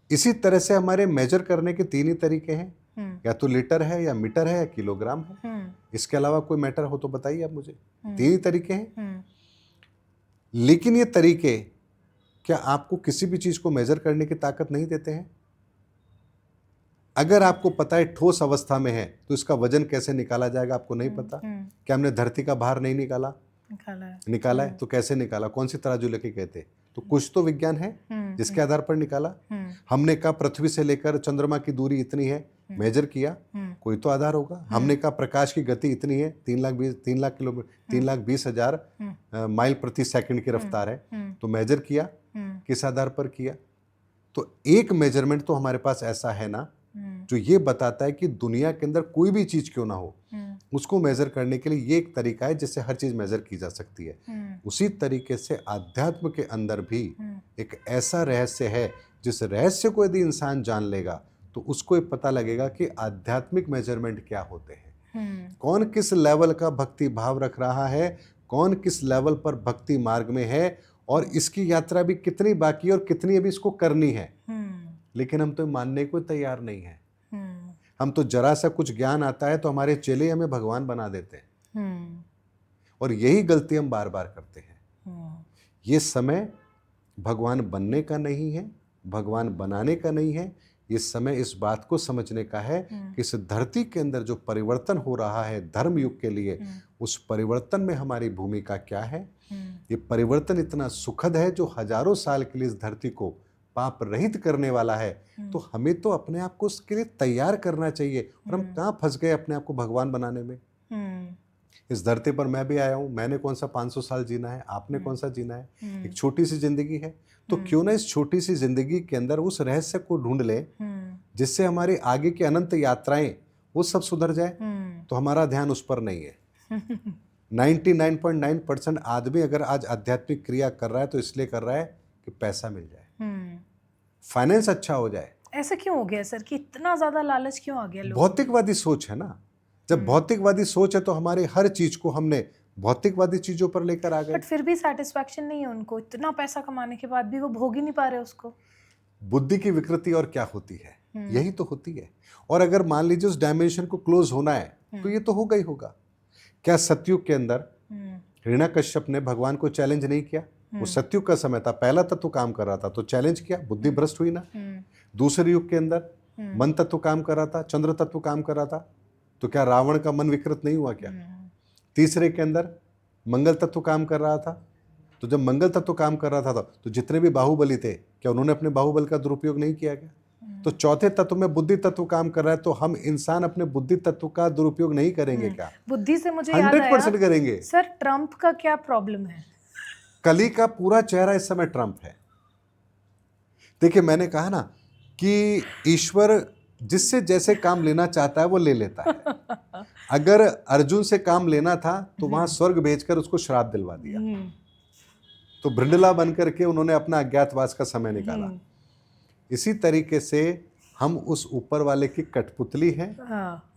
इसी तरह से हमारे मेजर करने के 3 ही तरीके हैं, या तो लीटर है, या मीटर है, या किलोग्राम है। इसके अलावा कोई मैटर हो तो बताइए आप मुझे। 3 ही तरीके हैं। लेकिन ये तरीके क्या आपको किसी भी चीज को मेजर करने की ताकत नहीं देते हैं? अगर आपको पता है ठोस अवस्था में है तो इसका वजन कैसे निकाला जाएगा, आपको नहीं पता। क्या हमने धरती का भार नहीं निकाला है? तो कैसे निकाला, कौन सी तराजू लेके गए थे? तो कुछ तो विज्ञान है जिसके आधार पर निकाला। हमने कहा पृथ्वी से लेकर चंद्रमा की दूरी इतनी है, मेजर किया, कोई तो आधार होगा। हमने कहा प्रकाश की गति इतनी है, 3,20,000 माइल प्रति सेकंड की रफ्तार है, तो मेजर किया, किस आधार पर किया? तो एक मेजरमेंट तो हमारे पास ऐसा है ना जो ये बताता है कि दुनिया के अंदर कोई भी चीज क्यों ना हो, उसको मेजर करने के लिए ये एक तरीका है जिससे हर चीज मेजर की जा सकती है। उसी तरीके से अध्यात्म के अंदर भी एक ऐसा रहस्य है जिस रहस्य को यदि इंसान जान लेगा तो उसको ये पता लगेगा कि आध्यात्मिक मेजरमेंट क्या होते हैं, कौन किस लेवल का भक्ति भाव रख रहा है, कौन किस लेवल पर भक्ति मार्ग में है, और इसकी यात्रा भी कितनी बाकी है और कितनी अभी इसको करनी है। लेकिन हम तो मानने को तैयार नहीं है। हम तो जरा सा कुछ ज्ञान आता है तो हमारे चेले हमें भगवान बना देते हैं, और यही गलती हम बार बार करते हैं। ये समय भगवान बनने का नहीं है, भगवान बनाने का नहीं है। ये समय इस बात को समझने का है कि इस धरती के अंदर जो परिवर्तन हो रहा है धर्म युग के लिए, उस परिवर्तन में हमारी भूमिका क्या है। ये परिवर्तन इतना सुखद है जो हजारों साल के लिए इस धरती को पाप रहित करने वाला है, तो हमें तो अपने आप को उसके लिए तैयार करना चाहिए। और हम कहाँ फंस गए अपने आप को भगवान बनाने में। इस धरती पर मैं भी आया हूँ, मैंने कौन सा 500 साल जीना है, आपने कौन सा जीना है, एक छोटी सी जिंदगी है। तो क्यों ना इस छोटी सी जिंदगी के अंदर उस रहस्य को ढूंढ ले जिससे हमारी आगे की अनंत यात्राएं वो सब सुधर जाए। तो हमारा ध्यान उस पर नहीं है। 99.9% आदमी अगर आज आध्यात्मिक क्रिया कर रहा है तो इसलिए कर रहा है कि पैसा मिल जाए, फाइनेंस अच्छा हो जाए। ऐसा क्यों हो गया सर कि इतना ज्यादा लालच क्यों आ गया लोगों को? भौतिकवादी सोच है ना। जब भौतिकवादी सोच है तो हमारी हर चीज को हमने भौतिकवादी चीजों पर लेकर आ गए। बट फिर भी सेटिस्फैक्शन नहीं है उनको, इतना पैसा कमाने के बाद भी वो भोग ही नहीं पा रहे उसको। बुद्धि की विकृति और क्या होती है, यही तो होती है। और अगर मान लीजिए उस डायमेंशन को क्लोज होना है तो ये तो होगा ही होगा। क्या सतयुग के अंदर हिरण्यकश्यप ने भगवान को चैलेंज नहीं किया? वो सतयुग का समय था, पहला तत्व काम कर रहा था तो चैलेंज किया, बुद्धि भ्रष्ट हुई ना। दूसरे युग के अंदर मन तत्व काम कर रहा था, चंद्र तत्व काम कर रहा था, तो क्या रावण का मन विकृत नहीं हुआ क्या? तीसरे के अंदर मंगल तत्व काम कर रहा था, तो जब मंगल तत्व काम कर रहा था तो जितने भी बाहुबली थे क्या उन्होंने अपने बाहुबल का दुरुपयोग नहीं किया क्या? तो चौथे तत्व में बुद्धि तत्व काम कर रहा है, तो हम इंसान अपने बुद्धि तत्व का दुरुपयोग नहीं करेंगे क्या? बुद्धि से मुझे याद आया 100% करेंगे। सर ट्रम्प का क्या प्रॉब्लम है? कली का पूरा चेहरा इस समय ट्रम्प है। देखिए मैंने कहा ना कि ईश्वर जिससे जैसे काम लेना चाहता है वो ले लेता है। अगर अर्जुन से काम लेना था तो वहां स्वर्ग भेजकर उसको श्राप दिलवा दिया, तो भृंडला बनकर के उन्होंने अपना अज्ञातवास का समय निकाला। इसी तरीके से हम उस ऊपर वाले की कठपुतली हैं।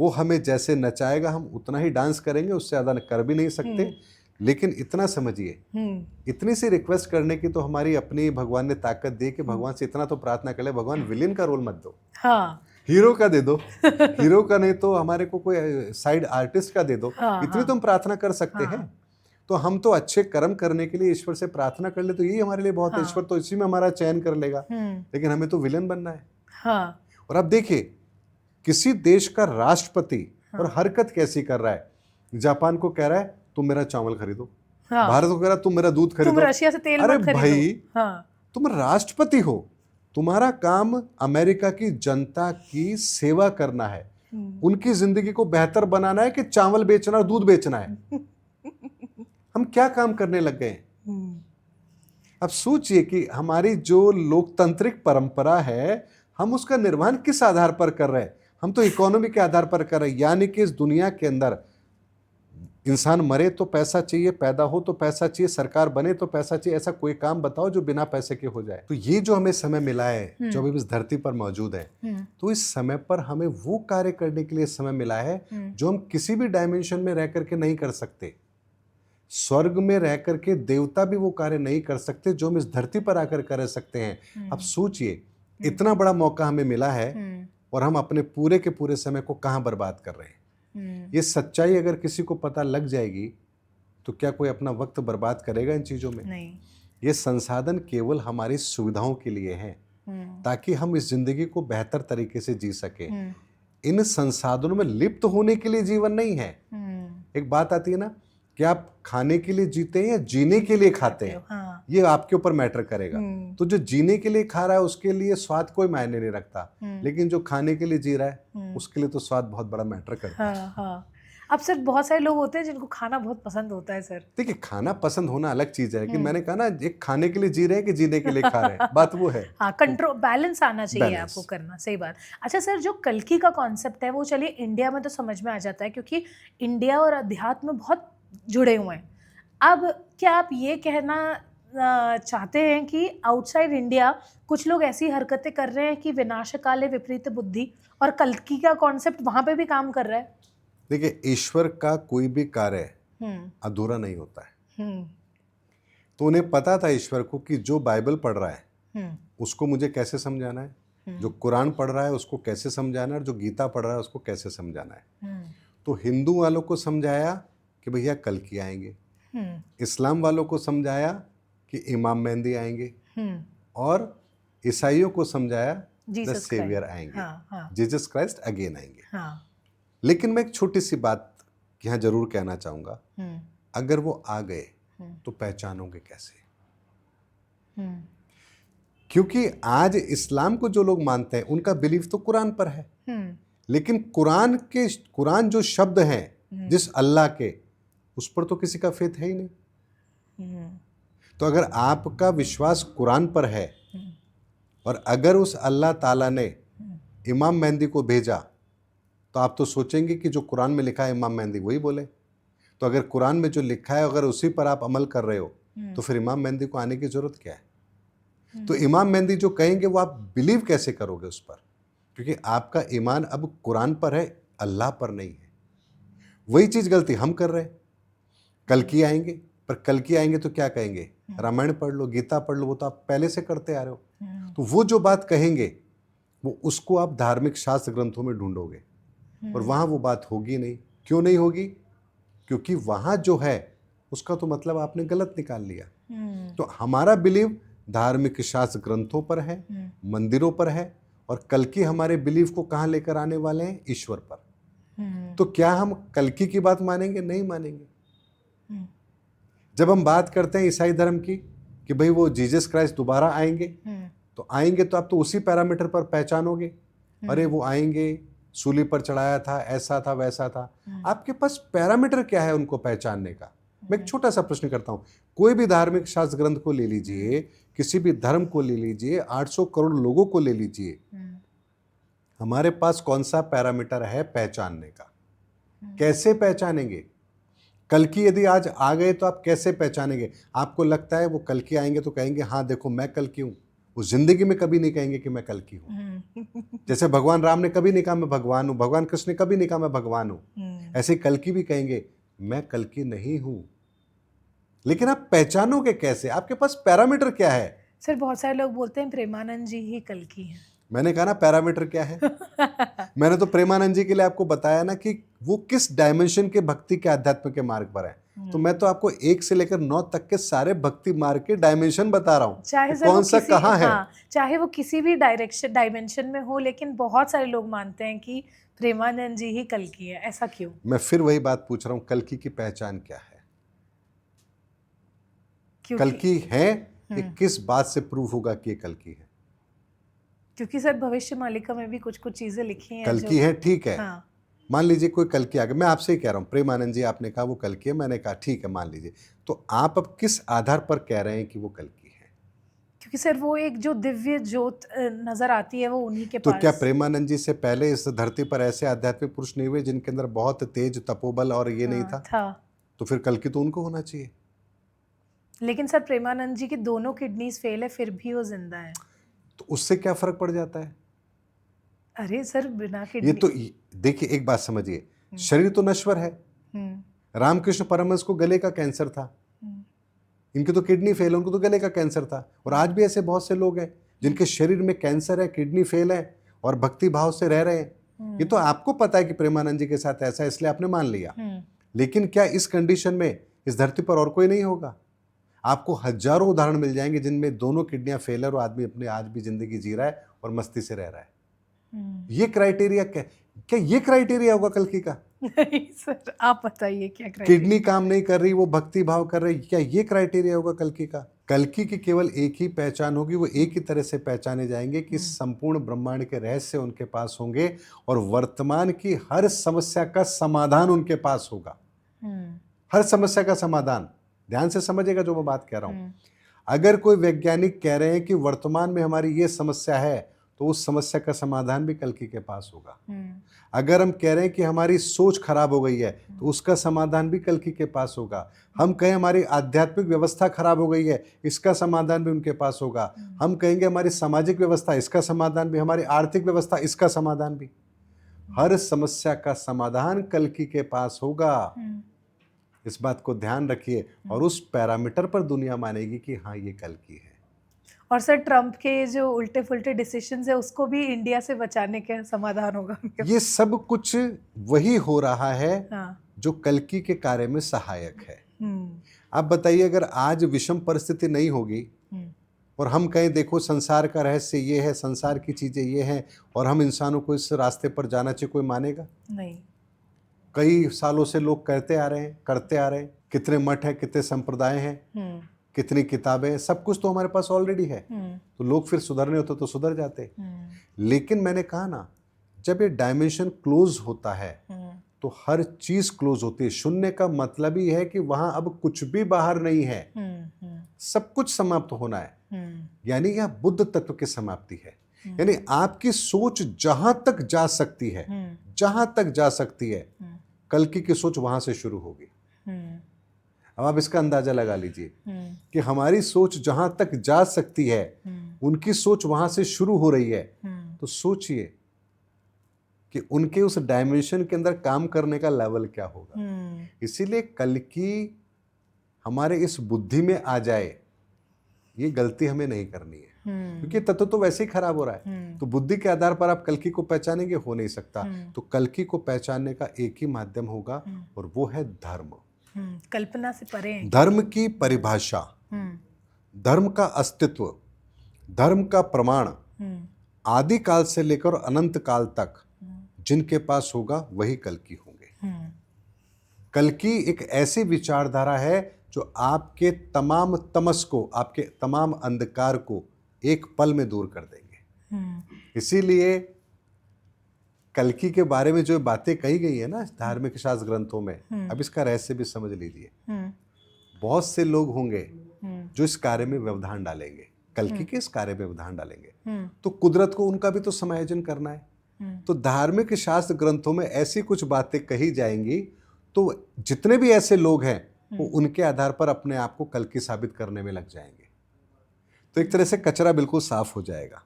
वो हमें जैसे नचाएगा हम उतना ही डांस करेंगे, उससे ज्यादा कर भी नहीं सकते। लेकिन इतना समझिए, इतनी सी रिक्वेस्ट करने की तो हमारी अपनी भगवान ने ताकत दी कि भगवान से इतना तो प्रार्थना कर ले, भगवान विलेन का रोल मत दो, हीरो का दे दो। हीरो का नहीं तो हमारे को कोई साइड आर्टिस्ट का दे दो। इतनी तो हम प्रार्थना कर सकते हैं। तो हम तो अच्छे कर्म करने के लिए ईश्वर से प्रार्थना कर ले तो यही हमारे लिए बहुत है। ईश्वर तो इसी में हमारा चयन कर लेगा। लेकिन हमें तो विलेन बनना है। और अब देखिए किसी देश का राष्ट्रपति और हरकत कैसी कर रहा है। जापान को कह रहा है तुम मेरा चावल खरीदो, भारत को कह रहा है तुम मेरा दूध खरीदो, तुम रशिया से तेल मत खरीदो। भाई तुम राष्ट्रपति हो, तुम्हारा काम अमेरिका की जनता की सेवा करना है, उनकी जिंदगी को बेहतर बनाना है कि चावल बेचना और दूध बेचना है। हम क्या काम करने लग गए? अब सोचिए कि हमारी जो लोकतांत्रिक परंपरा है हम उसका निर्वहन किस आधार पर कर रहे हैं? हम तो इकोनॉमी के आधार पर कर रहे हैं। यानी कि इस दुनिया के अंदर इंसान मरे तो पैसा चाहिए, पैदा हो तो पैसा चाहिए, सरकार बने तो पैसा चाहिए। ऐसा कोई काम बताओ जो बिना पैसे के हो जाए। तो ये जो हमें समय मिला है, जो अभी इस धरती पर मौजूद है, तो इस समय पर हमें वो कार्य करने के लिए समय मिला है जो हम किसी भी डायमेंशन में रह करके नहीं कर सकते। स्वर्ग में रह करके देवता भी वो कार्य नहीं कर सकते जो हम इस धरती पर आकर कर सकते हैं। अब सोचिए इतना बड़ा मौका हमें मिला है और हम अपने पूरे के पूरे समय को कहाँ बर्बाद कर रहे हैं। ये सच्चाई अगर किसी को पता लग जाएगी तो क्या कोई अपना वक्त बर्बाद करेगा इन चीजों में? नहीं। ये संसाधन केवल हमारी सुविधाओं के लिए हैं ताकि हम इस जिंदगी को बेहतर तरीके से जी सके। इन संसाधनों में लिप्त होने के लिए जीवन नहीं है। एक बात आती है ना कि आप खाने के लिए जीते हैं या जीने के लिए खाते हैं। ये आपके ऊपर मैटर करेगा। तो जो जीने के लिए खा रहा है उसके लिए स्वाद कोई मायने नहीं रखता, लेकिन जो खाने के लिए जी रहा है उसके लिए तो स्वाद बहुत बड़ा मैटर करता है। हाँ हाँ। अब सर बहुत सारे लोग होते हैं जिनको खाना बहुत पसंद होता है सर। देखिए, खाना पसंद होना अलग चीज है, लेकिन मैंने कहा ना, एक खाने के लिए जी रहे हैं कि जीने के लिए खा रहे हैं, बात वो है। हाँ, कंट्रोल बैलेंस आना चाहिए बैलेंस। आपको करना, सही बात। अच्छा सर, जो कल्कि का कॉन्सेप्ट है वो चलिए इंडिया में तो समझ में आ जाता है क्योंकि इंडिया और अध्यात्म में बहुत जुड़े हुए हैं। अब क्या आप ये कहना चाहते हैं कि आउटसाइड इंडिया कुछ लोग ऐसी हरकतें कर रहे हैं कि विनाशकाले विपरीत बुद्धि, और कल्कि का कॉन्सेप्ट वहां पे भी काम कर रहा है? देखिए, ईश्वर का कोई भी कार्य अधूरा नहीं होता है। तो उन्हें पता था ईश्वर को कि जो बाइबल पढ़ रहा है उसको मुझे कैसे समझाना है, जो कुरान पढ़ रहा है उसको कैसे समझाना है, और जो गीता पढ़ रहा है उसको कैसे समझाना है। तो हिंदू वालों को समझाया कि भैया कल्कि आएंगे, इस्लाम वालों को समझाया कि इमाम मेहंदी आएंगे, और ईसाइयों को समझाया द सेवियर आएंगे, जीसस क्राइस्ट अगेन आएंगे। लेकिन मैं एक छोटी सी बात यहाँ जरूर कहना चाहूंगा, अगर वो आ गए तो पहचानोगे कैसे? क्योंकि आज इस्लाम को जो लोग मानते हैं उनका बिलीफ तो कुरान पर है, लेकिन कुरान जो शब्द हैं जिस अल्लाह के, उस पर तो किसी का फेथ है ही नहीं। तो अगर आपका विश्वास कुरान पर है और अगर उस अल्लाह ताला ने इमाम मेहंदी को भेजा, तो आप तो सोचेंगे कि जो कुरान में लिखा है इमाम मेहंदी वही बोले। तो अगर कुरान में जो लिखा है अगर उसी पर आप अमल कर रहे हो तो फिर इमाम मेहंदी को आने की जरूरत क्या है? तो इमाम मेहंदी जो कहेंगे वो आप बिलीव कैसे करोगे उस पर? क्योंकि आपका ईमान अब कुरान पर है, अल्लाह पर नहीं है। वही चीज गलती हम कर रहे हैं। कल्कि आएंगे, पर कल्कि आएंगे तो क्या कहेंगे? रामायण पढ़ लो, गीता पढ़ लो, वो तो आप पहले से करते आ रहे हो। तो वो जो बात कहेंगे वो उसको आप धार्मिक शास्त्र ग्रंथों में ढूंढोगे, और वहां वो बात होगी नहीं। क्यों नहीं होगी? क्योंकि वहां जो है उसका तो मतलब आपने गलत निकाल लिया। तो हमारा बिलीव धार्मिक शास्त्र ग्रंथों पर है, मंदिरों पर है, और कल्कि हमारे बिलीव को कहां लेकर आने वाले हैं? ईश्वर पर। तो क्या हम कल्कि की बात मानेंगे? नहीं मानेंगे। जब हम बात करते हैं ईसाई धर्म की कि भाई वो जीसस क्राइस्ट दोबारा आएंगे, तो आएंगे तो आप तो उसी पैरामीटर पर पहचानोगे, अरे वो आएंगे, सूली पर चढ़ाया था, ऐसा था, वैसा था। आपके पास पैरामीटर क्या है उनको पहचानने का? मैं एक छोटा सा प्रश्न करता हूं, कोई भी धार्मिक शास्त्र ग्रंथ को ले लीजिए, किसी भी धर्म को ले लीजिए, 800 करोड़ लोगों को ले लीजिए, हमारे पास कौन सा पैरामीटर है पहचानने का? कैसे पहचानेंगे? कल्कि यदि आज आ गए तो आप कैसे पहचानेंगे? आपको लगता है वो कल्कि आएंगे तो कहेंगे हाँ देखो मैं कल्कि हूं? वो जिंदगी में कभी नहीं कहेंगे कि मैं कल्कि हूं। जैसे भगवान राम ने कभी नहीं कहा मैं भगवान हूं, भगवान कृष्ण ने कभी नहीं कहा मैं भगवान हूं, ऐसे कल्कि भी कहेंगे मैं कल्कि नहीं हूं। लेकिन आप पहचानोगे कैसे? आपके पास पैरामीटर क्या है? सर बहुत सारे लोग बोलते हैं प्रेमानंद जी ही कल्कि हैं। मैंने कहा ना पैरामीटर क्या है। मैंने तो प्रेमानंद जी के लिए आपको बताया ना कि वो किस डायमेंशन के भक्ति के आध्यात्म के मार्ग पर है। तो मैं तो आपको 1 से लेकर 9 तक के सारे भक्ति मार्ग के डायमेंशन बता रहा हूँ, चाहे कौन सा कहाँ है। चाहे वो किसी भी डायमेंशन में हो, लेकिन बहुत सारे लोग मानते हैं कि प्रेमानंद जी ही कल्कि है। ऐसा क्यों? मैं फिर वही बात पूछ रहा हूँ, कल्कि की पहचान क्या है? कल्कि है कि किस बात से प्रूफ होगा कि ये कल्कि है? क्योंकि सर भविष्य मालिका में भी कुछ कुछ चीजें लिखी हैं। कल्कि है, ठीक है। हाँ। मान लीजिए कोई कल्कि आ गया, मैं आपसे ही कह रहा हूँ, प्रेमानंद जी आपने कहा वो कल्कि है, मैंने कहा ठीक है मान लीजिए, तो आप अब किस आधार पर कह रहे हैं कि वो कल्कि है? क्योंकि सर वो एक जो दिव्य ज्योत नजर आती है वो उन्हीं के तो पास। क्या प्रेमानंद जी से पहले इस धरती पर ऐसे आध्यात्मिक पुरुष नहीं हुए जिनके अंदर बहुत तेज तपोबल और ये नहीं था? तो फिर कल्कि तो उनको होना चाहिए। लेकिन सर प्रेमानंद जी की दोनों किडनीज फेल है, फिर भी वो जिंदा है। तो उससे क्या फर्क पड़ जाता है? अरे सर बिना किडनी, ये तो देखिए एक बात समझिए, शरीर तो नश्वर है। रामकृष्ण परमहंस को गले का कैंसर था, इनकी तो किडनी फेल है, उनको तो गले का कैंसर था। और आज भी ऐसे बहुत से लोग हैं जिनके शरीर में कैंसर है, किडनी फेल है, और भक्ति भाव से रह रहे हैं। ये तो आपको पता है कि प्रेमानंद जी के साथ ऐसा है, इसलिए आपने मान लिया। लेकिन क्या इस कंडीशन में इस धरती पर और कोई नहीं होगा? आपको हजारों उदाहरण मिल जाएंगे जिनमें दोनों किडनियां फेल है और आदमी अपने आज भी जिंदगी जी रहा है और मस्ती से रह रहा है। ये क्राइटेरिया क्या ये क्राइटेरिया होगा कल्कि का? नहीं सर आप बताइए क्या क्राइटेरिया? किडनी काम नहीं कर रही, वो भक्ति भाव कर रही, क्या ये क्राइटेरिया होगा कल्कि का? कल्कि की केवल एक ही पहचान होगी, वो एक ही तरह से पहचाने जाएंगे कि संपूर्ण ब्रह्मांड के रहस्य उनके पास होंगे और वर्तमान की हर समस्या का समाधान उनके पास होगा। हर समस्या का समाधान, ध्यान से समझिएगा जो मैं बात कह रहा हूं। अगर कोई वैज्ञानिक कह रहे हैं कि वर्तमान में हमारी ये समस्या है, तो उस समस्या का समाधान भी कल्कि के पास होगा। अगर हम कह रहे हैं कि हमारी सोच खराब हो गई है, तो उसका समाधान भी कल्कि के पास होगा। हम कहें हमारी आध्यात्मिक व्यवस्था खराब हो गई है, इसका समाधान भी उनके पास होगा। हम कहेंगे हमारी सामाजिक व्यवस्था, इसका समाधान भी, हमारी आर्थिक व्यवस्था, इसका समाधान भी। हर समस्या का समाधान कल्कि के पास होगा। इस बात को ध्यान रखिए और उस पैरामीटर पर दुनिया मानेगी कि हाँ ये कल्कि है। और सर ट्रम्प के जो उल्टे फुल्टे डिसीजंस है उसको भी इंडिया से बचाने का समाधान होगा। ये सब कुछ वही हो रहा है हाँ। जो कल्कि के कार्य में सहायक है। आप बताइए, अगर आज विषम परिस्थिति नहीं होगी और हम कहें देखो संसार का रहस्य ये है, संसार की चीजें ये हैं और हम इंसानों को इस रास्ते पर जाना चाहिए, कोई मानेगा नहीं। कई सालों से लोग करते आ रहे हैं, कितने मठ है, कितने संप्रदाय हैं, कितनी किताबें, सब कुछ तो हमारे पास ऑलरेडी है। तो लोग फिर सुधरने होते तो सुधर जाते। लेकिन मैंने कहा ना, जब ये डायमेंशन क्लोज होता है तो हर चीज क्लोज होती है। शून्य का मतलब ही है कि वहां अब कुछ भी बाहर नहीं है, सब कुछ समाप्त होना है। यानी यह बुद्ध तत्व की समाप्ति है। यानी आपकी सोच जहां तक जा सकती है, जहां तक जा सकती है, कल्कि की सोच वहां से शुरू होगी। अब आप इसका अंदाजा लगा लीजिए कि हमारी सोच जहां तक जा सकती है, उनकी सोच वहां से शुरू हो रही है। तो सोचिए कि उनके उस डायमेंशन के अंदर काम करने का लेवल क्या होगा। इसीलिए कल्कि हमारे इस बुद्धि में आ जाए, ये गलती हमें नहीं करनी है, क्योंकि तत्व तो वैसे ही खराब हो रहा है। तो बुद्धि के आधार पर आप कल्कि को पहचानेंगे, हो नहीं सकता। तो कल्कि को पहचानने का एक ही माध्यम होगा और वो है धर्म। कल्पना से परे है। धर्म की परिभाषा, धर्म का अस्तित्व, धर्म का प्रमाण आदि काल से लेकर अनंत काल तक जिनके पास होगा वही कल्कि होंगे। कल्कि एक ऐसी विचारधारा है जो आपके तमाम तमस को, आपके तमाम अंधकार को एक पल में दूर कर देंगे। इसीलिए कल्कि के बारे में जो बातें कही गई है ना धार्मिक शास्त्र ग्रंथों में, अब इसका रहस्य भी समझ लीजिए। बहुत से लोग होंगे जो इस कार्य में व्यवधान डालेंगे, कल्कि के इस कार्य में व्यवधान डालेंगे। तो कुदरत को उनका भी तो समायोजन करना है। तो धार्मिक शास्त्र ग्रंथों में ऐसी कुछ बातें कही जाएंगी, तो जितने भी ऐसे लोग हैं वो उनके आधार पर अपने आप को कल्कि साबित करने में लग जाएंगे। तो एक तरह से कचरा बिल्कुल साफ हो जाएगा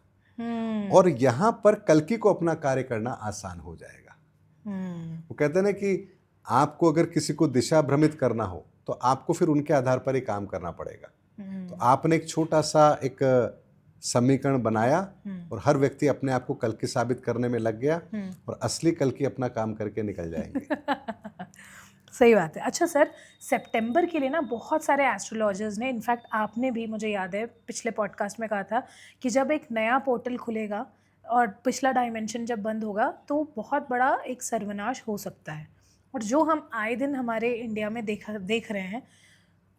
और यहां पर कल्कि को अपना कार्य करना आसान हो जाएगा। वो कहते हैं ना कि आपको अगर किसी को दिशा भ्रमित करना हो तो आपको फिर उनके आधार पर ही काम करना पड़ेगा। तो आपने एक छोटा सा एक समीकरण बनाया और हर व्यक्ति अपने आप को कल्कि साबित करने में लग गया और असली कल्कि अपना काम करके निकल जाएंगे। सही बात है। अच्छा सर, सितंबर के लिए ना बहुत सारे एस्ट्रोलॉजर्स ने, इनफैक्ट आपने भी, मुझे याद है पिछले पॉडकास्ट में कहा था कि जब एक नया पोर्टल खुलेगा और पिछला डायमेंशन जब बंद होगा तो बहुत बड़ा एक सर्वनाश हो सकता है। और जो हम आए दिन हमारे इंडिया में देख रहे हैं,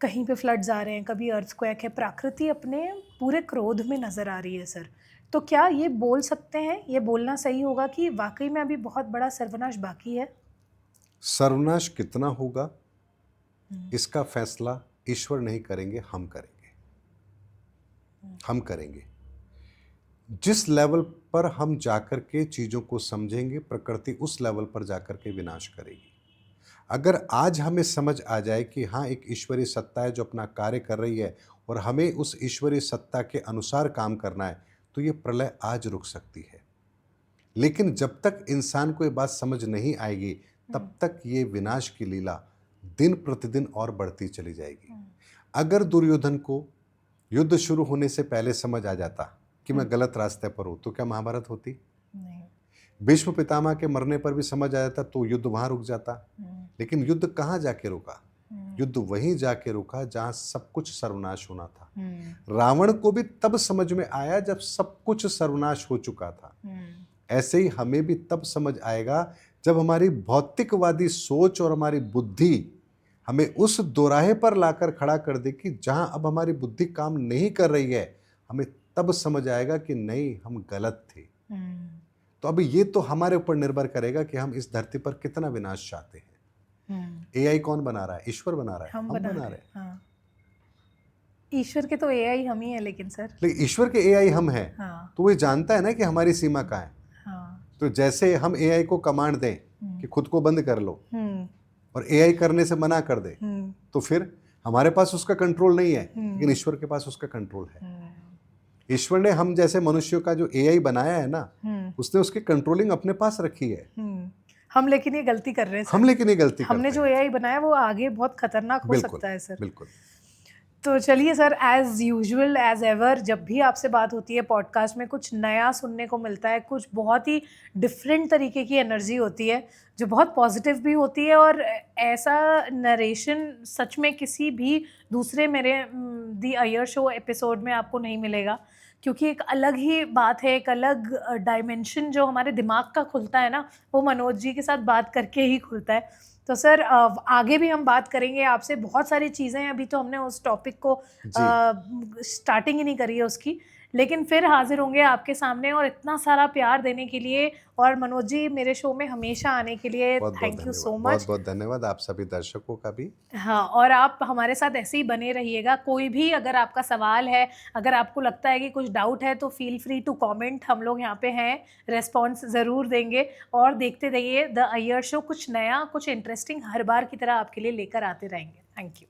कहीं पे फ्लड्स आ रहे हैं, कभी अर्थक्वेक है, प्रकृति अपने पूरे क्रोध में नज़र आ रही है सर। तो क्या ये बोल सकते हैं, ये बोलना सही होगा कि वाकई में अभी बहुत बड़ा सर्वनाश बाकी है? सर्वनाश कितना होगा इसका फैसला ईश्वर नहीं करेंगे, हम करेंगे। हम करेंगे। जिस लेवल पर हम जाकर के चीजों को समझेंगे, प्रकृति उस लेवल पर जाकर के विनाश करेगी। अगर आज हमें समझ आ जाए कि हाँ एक ईश्वरीय सत्ता है जो अपना कार्य कर रही है और हमें उस ईश्वरीय सत्ता के अनुसार काम करना है, तो ये प्रलय आज रुक सकती है। लेकिन जब तक इंसान को ये बात समझ नहीं आएगी तब तक ये विनाश की लीला दिन प्रतिदिन और बढ़ती चली जाएगी। अगर दुर्योधन को युद्ध शुरू होने से पहले समझ आ जाता कि मैं गलत रास्ते पर हूं, तो क्या महाभारत होती? नहीं। भीष्म पितामह के मरने पर भी समझ आ जाता तो युद्ध वहां रुक जाता। लेकिन युद्ध कहां जाके रुका? युद्ध वहीं जाके रुका जहां सब कुछ सर्वनाश होना था। रावण को भी तब समझ में आया जब सब कुछ सर्वनाश हो चुका था। ऐसे ही हमें भी तब समझ आएगा जब हमारी भौतिकवादी सोच और हमारी बुद्धि हमें उस दोराहे पर लाकर खड़ा कर दे कि जहां अब हमारी बुद्धि काम नहीं कर रही है, हमें तब समझ आएगा कि नहीं, हम गलत थे। तो अब ये तो हमारे ऊपर निर्भर करेगा कि हम इस धरती पर कितना विनाश चाहते हैं। एआई कौन बना रहा है? ईश्वर बना रहा है, हम बना रहे हैं। हाँ। ईश्वर के तो एआई हम ही है, लेकिन ईश्वर के एआई हम हैं। हाँ। तो वो जानता है ना कि हमारी सीमा कहाँ है। हाँ। तो जैसे हम एआई को कमांड दें कि खुद को बंद कर लो और एआई करने से मना कर दे, तो फिर हमारे पास उसका कंट्रोल नहीं है, लेकिन ईश्वर के पास उसका कंट्रोल है। ईश्वर ने हम जैसे मनुष्यों का जो एआई बनाया है ना, उसने उसकी कंट्रोलिंग अपने पास रखी है। हम लेकिन ये गलती कर रहे हैं। हम लेकिन ये गलती हमने जो एआई बनाया वो आगे बहुत खतरनाक हो सकता है सर। बिल्कुल। तो चलिए sir, as usual as ever जब भी आपसे बात होती है पॉडकास्ट में कुछ नया सुनने को मिलता है, कुछ बहुत ही डिफरेंट तरीके की एनर्जी होती है जो बहुत पॉजिटिव भी होती है, और ऐसा नरेशन सच में किसी भी दूसरे मेरे दी अय्यर शो एपिसोड में आपको नहीं मिलेगा, क्योंकि एक अलग ही बात है, एक अलग डायमेंशन जो हमारे दिमाग का खुलता है ना, वो मनोज जी के साथ बात करके ही खुलता है। तो सर आगे भी हम बात करेंगे आपसे, बहुत सारी चीज़ें, अभी तो हमने उस टॉपिक को स्टार्टिंग ही नहीं करी है उसकी, लेकिन फिर हाजिर होंगे आपके सामने। और इतना सारा प्यार देने के लिए और मनोज जी मेरे शो में हमेशा आने के लिए थैंक यू सो मच। बहुत बहुत धन्यवाद आप सभी दर्शकों का भी। हाँ, और आप हमारे साथ ऐसे ही बने रहिएगा। कोई भी अगर आपका सवाल है, अगर आपको लगता है कि कुछ डाउट है, तो फील फ्री टू कमेंट, हम लोग यहाँ पे हैं, रेस्पॉन्स ज़रूर देंगे। और देखते रहिए द अय्यर शो, कुछ नया, कुछ इंटरेस्टिंग हर बार की तरह आपके लिए लेकर आते रहेंगे। Thank you.